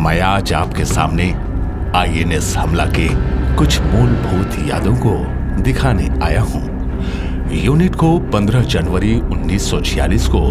मैं आज आपके सामने आईएनएस हमला के कुछ मूलभूत यादों को दिखाने आया हूं। यूनिट को 15 जनवरी 1946 को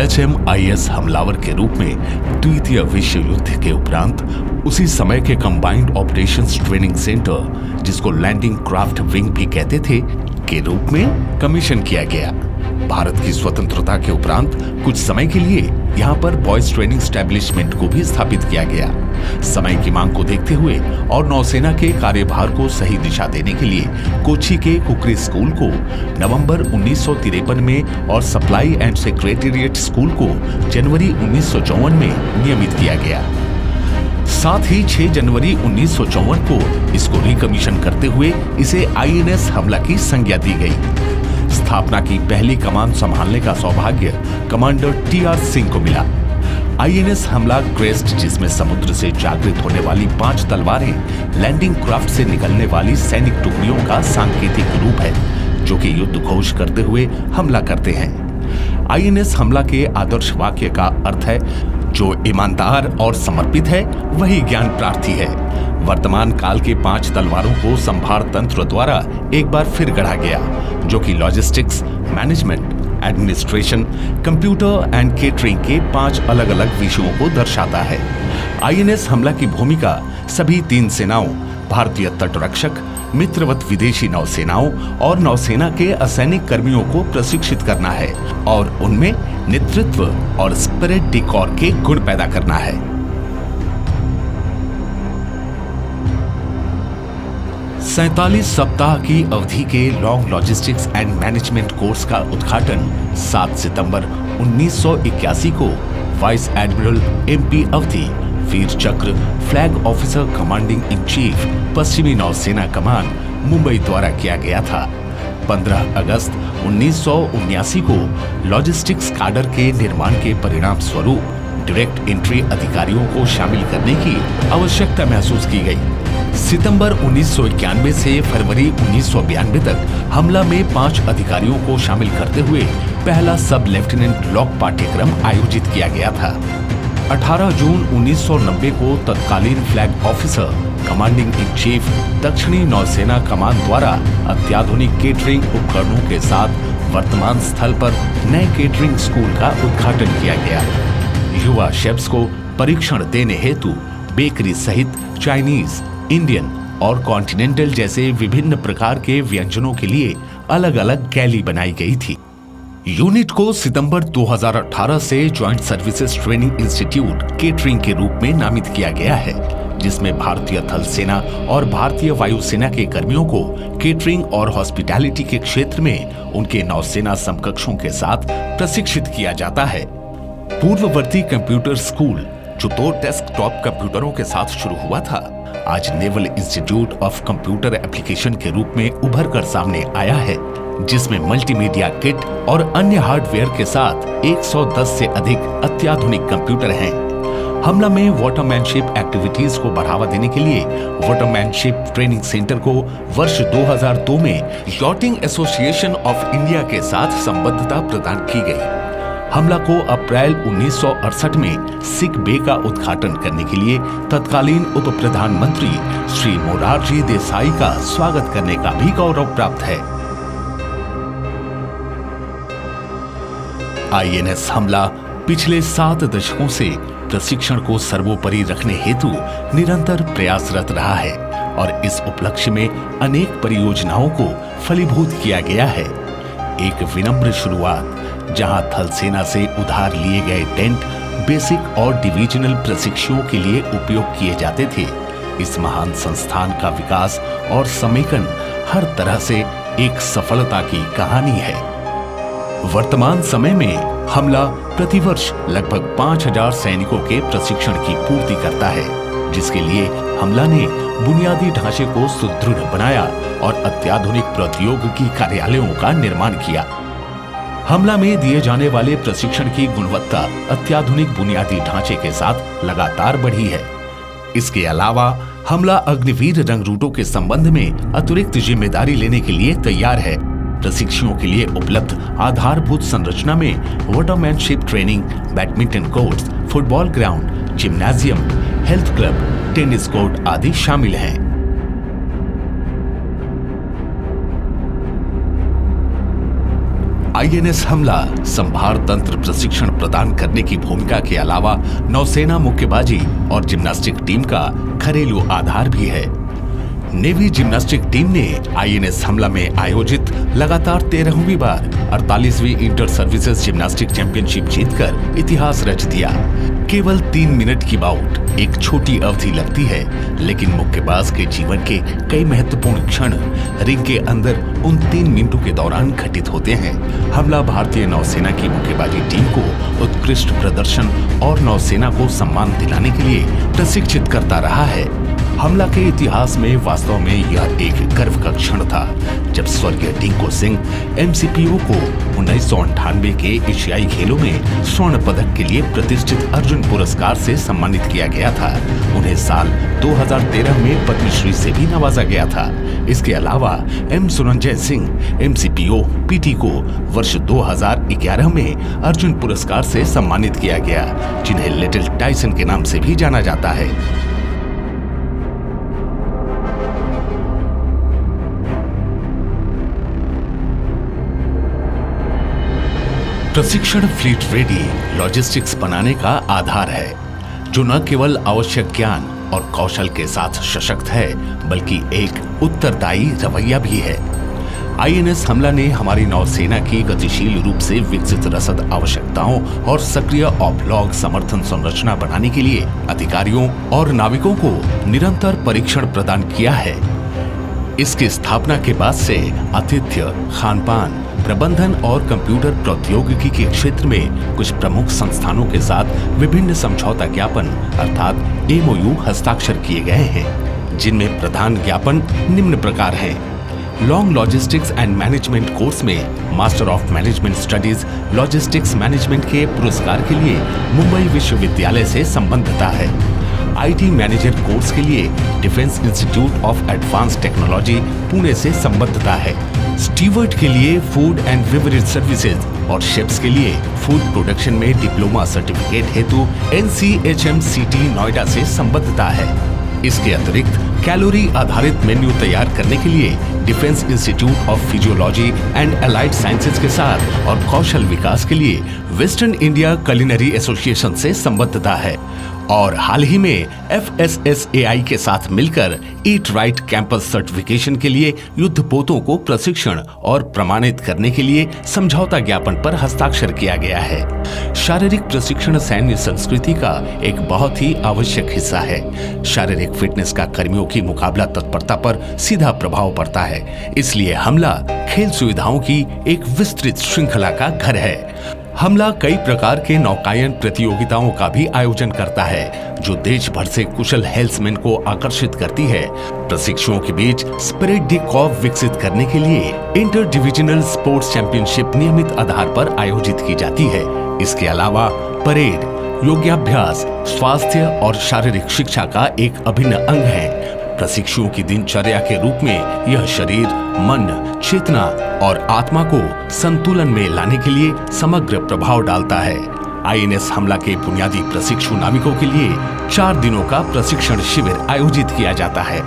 HMIS हमलावर के रूप में द्वितीय विश्व युद्ध के उपरांत उसी समय के कंबाइंड ऑपरेशंस ट्रेनिंग सेंटर, जिसको लैंडिंग क्राफ्ट विंग भी कहते थे, के रूप में कमीशन किया गया। भारत की स्वतंत्रता के उपरांत कुछ समय के लिए यहाँ पर बॉयज ट्रेनिंग स्टैब्लिशमेंट को भी स्थापित किया गया। समय की मांग को देखते हुए और नौसेना के कार्यभार को सही दिशा देने के लिए कोच्चि के कुकरी स्कूल को नवंबर 1953 में और सप्लाई एंड सेक्रेटेरिएट स्कूल को जनवरी 1954 में नियमित किया गया। साथ ही 6 जनवरी 1954 को इसको रिकमीशन करते हुए इसे आईएनएस हमला की संज्ञा दी गई। स्थापना की पहली कमान संभालने का सौभाग्य कमांडर TR सिंह को मिला। आईएनएस हमला क्रेस्ट, जिसमें समुद्र से जागृत होने वाली 5 तलवारें लैंडिंग क्राफ्ट से निकलने वाली सैनिक टुकड़ियों का सांकेतिक रूप है, जो कि युद्ध घोष करते हुए हमला करते हैं। आईएनएस हमला के आदर्श वाक्य का अर्थ है, जो ईमानदार और समर्पित है वही ज्ञान प्रार्थी है। वर्तमान काल के 5 तलवारों को संभार तंत्र द्वारा एक बार फिर गढ़ा गया, जो कि logistics, management, administration, computer and catering के 5 अलग अलग विषयों को दर्शाता है। आईएनएस हमला की भूमिका सभी 3 सेनाओं, भारतीय तटरक्षक, मित्रवत विदेशी नौसेनाओं और नौसेना के असैनिक कर्मियों को प्रशिक्षित करना है और उनमें नेतृत्व और स्पिरिट डी कॉर के गुण पैदा करना है। सैंतालीस सप्ताह की अवधि के long logistics and management course का उद्घाटन 7 सितंबर 1981 को वाइस एडमिरल MP अवधि, वीर चक्र, flag officer commanding in chief, पश्चिमी नौसेना कमान, मुंबई द्वारा किया गया था। 15 अगस्त 1979 को लॉजिस्टिक्स काडर के निर्माण के परिणाम स्वरूप डायरेक्ट एंट्री अधिकारियों को शामिल करने की आवश्यकता महसूस की गई। सितंबर 1991 से फरवरी 1992 तक हमला में 5 अधिकारियों को शामिल करते हुए पहला सब लेफ्टिनेंट लॉक पाठ्यक्रम आयोजित किया गया था। 18 जून 1990 को तत्कालीन flag officer commanding in chief, दक्षिणी नौसेना कमान द्वारा अत्याधुनिक केटरिंग उपकरणों के साथ वर्तमान स्थल पर नए केटरिंग स्कूल का उद्घाटन किया गया। युवा शेफ्स को परीक्षण देने हेतु बेकरी सहित चाइनीज, इंडियन और कॉन्टिनेंटल जैसे विभिन्न प्रकार के व्यंजनों के लिए अलग अलग गैली बनाई गई थी। यूनिट को सितंबर 2018 से joint services training institute catering के रूप में नामित किया गया है, जिसमें भारतीय थल सेना और भारतीय वायुसेना के कर्मियों को केटरिंग और हॉस्पिटैलिटी के क्षेत्र में उनके नौसेना समकक्षों के साथ प्रशिक्षित किया जाता है। पूर्ववर्ती कंप्यूटर स्कूल, जो 2 डेस्कटॉप कंप्यूटरों के साथ शुरू हुआ था, आज naval institute of computer application के रूप में उभर कर सामने आया है, जिसमें मल्टीमीडिया किट और अन्य हार्डवेयर के साथ 110 से अधिक अत्याधुनिक कंप्यूटर हैं। हमला में वाटरमैनशिप एक्टिविटीज को बढ़ावा देने के लिए वाटरमैनशिप ट्रेनिंग सेंटर को वर्ष 2002 में यॉटिंग एसोसिएशन ऑफ इंडिया के साथ संबद्धता प्रदान की गई। हमला को अप्रैल 1968 में सिक बे का उद्घाटन करने के लिए तत्कालीन उप प्रधानमंत्री श्री मोरारजी देसाई का स्वागत करने का भी गौरव प्राप्त है। आईएनएस हमला पिछले 7 दशकों से प्रशिक्षण को सर्वोपरि रखने हेतु निरंतर प्रयासरत रहा है और इस उपलक्ष्य में अनेक परियोजनाओं को फलीभूत किया गया है। एक विनम्र शुरुआत, जहां थल सेना से उधार लिए गए टेंट बेसिक और डिविजनल प्रशिक्षुओं के लिए उपयोग किए जाते थे, इस महान संस्थान का विकास और समेकन हर तरह से एक सफलता की कहानी है। वर्तमान समय में हमला प्रतिवर्ष लगभग 5000 सैनिकों के प्रशिक्षण की पूर्ति करता है, जिसके लिए हमला ने बुनियादी ढांचे को सुदृढ़ बनाया और अत्याधुनिक प्रौद्योगिकी कार्यालयों का निर्माण किया। हमला में दिए जाने वाले प्रशिक्षण की गुणवत्ता अत्याधुनिक बुनियादी ढांचे के साथ लगातार बढ़ी है। इसके अलावा हमला अग्निवीर रंगरूटों के संबंध में अतिरिक्त जिम्मेदारी लेने के लिए तैयार है। प्रशिक्षुओं के लिए उपलब्ध आधारभूत संरचना में watermanship training, badminton courts, football ground, gymnasium, health club, tennis court आदि शामिल हैं। आईएनएस हमला संभार तंत्र प्रशिक्षण प्रदान करने की भूमिका के अलावा नौसेना मुक्केबाजी और जिम्नास्टिक टीम का घरेलू आधार भी है। नेवी जिम्नास्टिक टीम ने आईएनएस हमला में आयोजित लगातार 13वीं बार 48वीं इंटर सर्विसेज जिम्नास्टिक चैंपियनशिप जीतकर इतिहास रच दिया। केवल 3 मिनट की बाउट एक छोटी अवधि लगती है, लेकिन मुक्केबाज के जीवन के कई महत्वपूर्ण क्षण रिंग के अंदर उन 3 मिनटों के दौरान घटित होते हैं। हमला भारतीय नौसेना की मुक्केबाजी टीम को उत्कृष्ट प्रदर्शन और नौसेना को सम्मान दिलाने के लिए प्रशिक्षित करता रहा है। हमला के इतिहास में वास्तव में यह एक गर्व का क्षण था, जब स्वर्गीय टिंकू सिंह एमसीपीओ को 1998 के एशियाई खेलों में स्वर्ण पदक के लिए प्रतिष्ठित अर्जुन पुरस्कार से सम्मानित किया गया था। उन्हें साल 2013 में पद्मश्री से भी नवाजा गया था। इसके अलावा एम सुरंजय सिंह एमसीपीओ पीटी को वर्ष 2011 में अर्जुन पुरस्कार से सम्मानित किया गया, जिन्हें लिटिल टाइसन के नाम से भी जाना जाता है। प्रशिक्षण फ्लीट रेडी लॉजिस्टिक्स बनाने का आधार है, जो न केवल आवश्यक ज्ञान और कौशल के साथ सशक्त है, बल्कि एक उत्तरदायी रवैया भी है। आईएनएस हमला ने हमारी नौसेना की गतिशील रूप से विकसित रसद आवश्यकताओं और सक्रिय ऑफलॉग समर्थन संरचना बनाने के लिए अधिकारियों और नाविकों को निरंतर परीक्षण प्रदान किया है। इसकी स्थापना के बाद से आतिथ्य, खानपान, प्रबंधन और कंप्यूटर प्रौद्योगिकी के क्षेत्र में कुछ प्रमुख संस्थानों के साथ विभिन्न समझौता ज्ञापन अर्थात एमओयू हस्ताक्षर किए गए हैं, जिनमें प्रधान ज्ञापन निम्न प्रकार हैं। Long logistics and management course में master of management studies logistics management के पुरस्कार के लिए मुंबई विश्वविद्यालय से संबद्धता है। आईटी मैनेजर कोर्स के लिए defence institute of advance technology Pune से संबद्धता है। स्टीवर्ड के लिए फूड एंड बेवरेज सर्विसेज और शेफ्स के लिए फूड प्रोडक्शन में डिप्लोमा सर्टिफिकेट हेतु एनसीएचएमसीटी नोएडा से संबद्धता है। इसके अतिरिक्त कैलोरी आधारित मेन्यू तैयार करने के लिए defence institute of physiology and allied sciences के साथ और कौशल विकास के लिए वेस्टर्न इंडिया कुलिनरी एसोसिएशन से संबद्धता है। और हाल ही में FSSAI के साथ मिलकर ईट राइट कैंपस सर्टिफिकेशन के लिए युद्धपोतों को प्रशिक्षण और प्रमाणित करने के लिए समझौता ज्ञापन पर हस्ताक्षर किया गया है। शारीरिक प्रशिक्षण सैन्य संस्कृति का एक बहुत ही आवश्यक हिस्सा है। शारीरिक फिटनेस का कर्मियों की मुकाबला तत्परता पर सीधा प्रभाव पड़ता है। इसलिए हमला खेल सुविधाओं की एक विस्तृत श्रृंखला का घर है। हमला कई प्रकार के नौकायन प्रतियोगिताओं का भी आयोजन करता है, जो देश भर से कुशल हेल्थमैन को आकर्षित करती है। प्रशिक्षुओं के बीच स्पिरिट डी कॉर्प विकसित करने के लिए इंटर डिविजनल स्पोर्ट्स चैंपियनशिप नियमित आधार पर आयोजित की जाती है। इसके अलावा परेड, योगाभ्यास, स्वास्थ्य और शारीरिक शिक्षा का एक अभिन्न अंग है। प्रशिक्षुओं की दिनचर्या के रूप में यह शरीर, मन, चेतना और आत्मा को संतुलन में लाने के लिए समग्र प्रभाव डालता है। आईएनएस हमला के बुनियादी प्रशिक्षु नाविकों के लिए 4 दिनों का प्रशिक्षण शिविर आयोजित किया जाता है।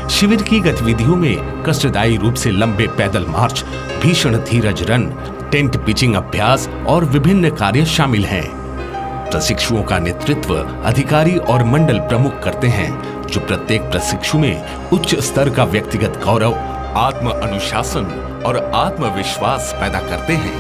शिविर की गतिविधियों में कष्टदायी रूप से लंबे पैदल मार्च, भीषण धीरज रन, टेंट पिचिंग अभ्यास और विभिन्न कार्य शामिल हैं। प्रशिक्षुओं का नेतृत्व अधिकारी और मंडल प्रमुख करते हैं, जो प्रत्येक प्रशिक्षु में उच्च स्तर का व्यक्तिगत गौरव, आत्म अनुशासन और आत्मविश्वास पैदा करते हैं।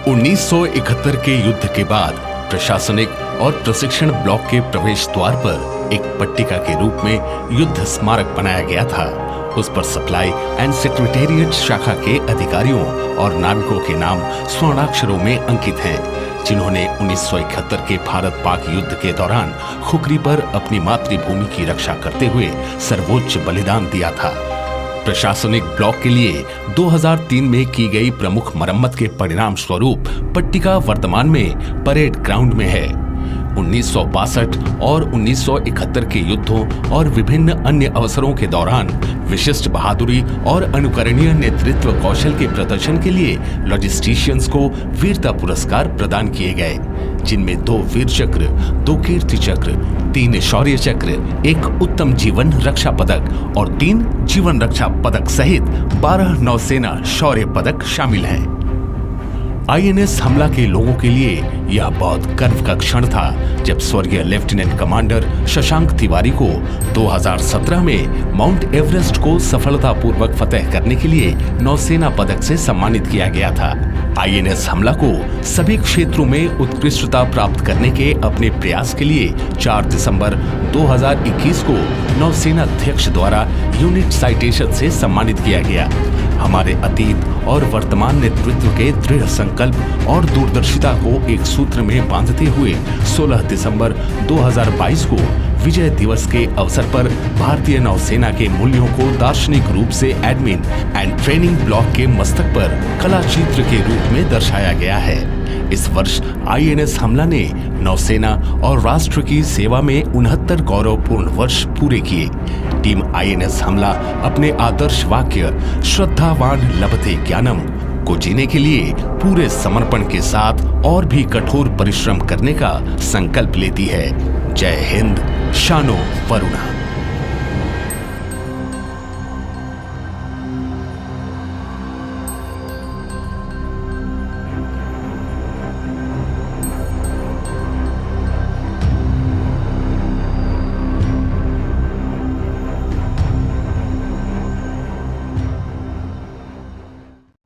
उन्नीस के युद्ध के बाद प्रशासनिक और प्रशिक्षण ब्लॉक के प्रवेश द्वार पर एक पट्टिका के रूप में युद्ध स्मारक बनाया गया था। उस पर सप्लाई एंड सेक्रेटेरिएट शाखा के अधिकारियों और नाविकों के नाम स्वर्णाक्षरों में अंकित हैं, जिन्होंने 1971 के भारत पाक युद्ध के दौरान खुखरी पर अपनी मातृभूमि की रक्षा करते हुए सर्वोच्च बलिदान दिया था। प्रशासनिक ब्लॉक के लिए 2003 में की गई प्रमुख मरम्मत के परिणाम स्वरूप पट्टिका वर्तमान में परेड ग्राउंड में है। 1962 और 1971 के युद्धों और विभिन्न अन्य अवसरों के दौरान विशिष्ट बहादुरी और अनुकरणीय नेतृत्व कौशल के प्रदर्शन के लिए लॉजिस्टिशियंस को वीरता पुरस्कार प्रदान किए गए, जिनमें 2 वीर चक्र, 2 कीर्ति चक्र, 3 शौर्य चक्र, 1 उत्तम जीवन रक्षा पदक और 3 जीवन रक्षा पदक सहित 12 नौसेना शौर्य पदक शामिल हैं। आईएनएस हमला के लोगों के लिए यह बहुत गर्व का क्षण था जब स्वर्गीय लेफ्टिनेंट कमांडर शशांक तिवारी को 2017 में माउंट एवरेस्ट को सफलतापूर्वक फतह करने के लिए नौसेना पदक से सम्मानित किया गया था। आईएनएस हमला को सभी क्षेत्रों में उत्कृष्टता प्राप्त करने के अपने प्रयास के लिए 4 दिसंबर 2021 को नौसेना अध्यक्ष द्वारा यूनिट साइटेशन से सम्मानित किया गया। हमारे अतीत और वर्तमान नेतृत्व के दृढ़ संकल्प और दूरदर्शिता को एक सूत्र में बांधते हुए 16 दिसंबर 2022 को विजय दिवस के अवसर पर भारतीय नौसेना के मूल्यों को दार्शनिक रूप से एडमिन एंड ट्रेनिंग ब्लॉक के मस्तक पर कला चित्र के रूप में दर्शाया गया है। इस वर्ष आईएनएस हमला ने नौसेना और राष्ट्र की सेवा में 69 गौरवपूर्ण वर्ष पूरे किए। टीम आईएनएस हमला अपने आदर्श वाक्य श्रद्धावान लभते ज्ञानम को जीने के लिए पूरे समर्पण के साथ और भी कठोर परिश्रम करने का संकल्प लेती है। जय हिंद, शानो वरुणा।